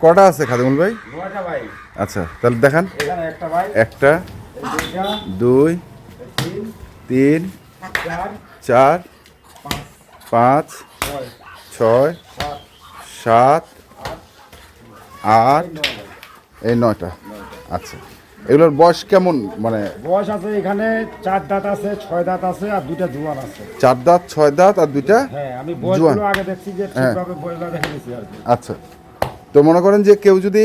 কটা আছে খাদিমুল ভাই? 9টা ভাই। আচ্ছা তাহলে দেখান। এখানে একটা ভাই, একটা, দুইটা, 2, তিন, 3, চার, 4, পাঁচ, 5, ছয়, 6, সাত, 7, 8, নয় ভাই। এই 9টা। আচ্ছা এগুলোর বয়স কেমন? মানে বয়স আছে এখানে 4 দাঁত আছে, 6 দাঁত আছে আর 2টা জোয়ান আছে। 4 দাঁত, 6 দাঁত আর 2টা হ্যাঁ, আমি জোয়ান। বয়সগুলো আগে দেখছি যে ঠিকভাবে বয়সগুলো দেখে নিছি আর কি। আচ্ছা তো মনে করেন যে কেউ যদি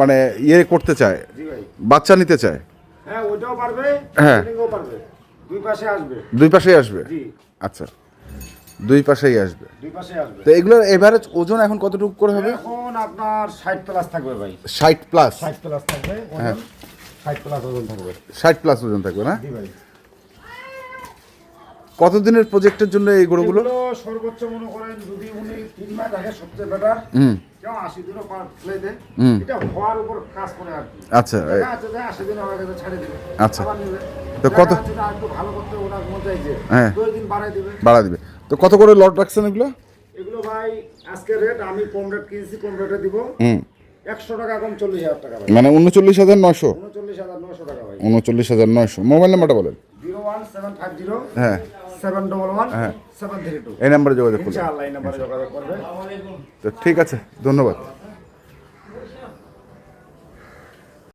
মানে ইয়ে করতে চায়, জি ভাই। বাচ্চা নিতে চায়, হ্যাঁ, ওইটাও পারবে, হ্যাঁ। ট্রেনিংও পারবে। দুই পাশে আসবে। দুই পাশেই আসবে? জি, আচ্ছা দুই পাশেই আসবে। দুই পাশে আসবে। তো এগুলোর এভারেজ ওজন এখন কতটুকু করে হবে? এখন আপনার 60 প্লাস থাকবে ভাই। 60 প্লাস? 60 প্লাস থাকবে ওজন, 60 প্লাস ওজন থাকবে। 60 প্লাস ওজন থাকবে না? জি ভাই। কতদিনের প্রজেক্টের জন্য এই গরুগুলো? এগুলো সর্বোচ্চ মনে করেন যদি উনি 3 মাস আগে সবচেয়ে বেটার, কেউ 80 দিনও পার ফেলে দেন, এটা হওয়ার উপর কাজ করে আর কি। আচ্ছা দেখা যাচ্ছে যে 80 দিন আমার কাছে ছেড়ে দিবে, আচ্ছা। আবার নেবে। তো দেখা কত? যাচ্ছে যে একটু ভালো করতে ওনার মন চাইছে, হ্যাঁ। 2 দিন বাড়াই দিবে। বাড়া দিবে। তো কত করে লট রাখছেন এগুলো? এগুলো ভাই আজকে রেট আমি কম রেট কিনছি, কম রেটে দিব। 100 টাকা কম, 40,000 টাকা ভাই। মানে 39,900? 39,900 টাকা ভাই। 39,900। মোবাইল নাম্বারটা বলেন। 01750 হ্যাঁ 711 732। এই নাম্বারে যোগাযোগ করুন। ইনশাআল্লাহ এই নাম্বারে যোগাযোগ করবে। তো ঠিক আছে, ধন্যবাদ।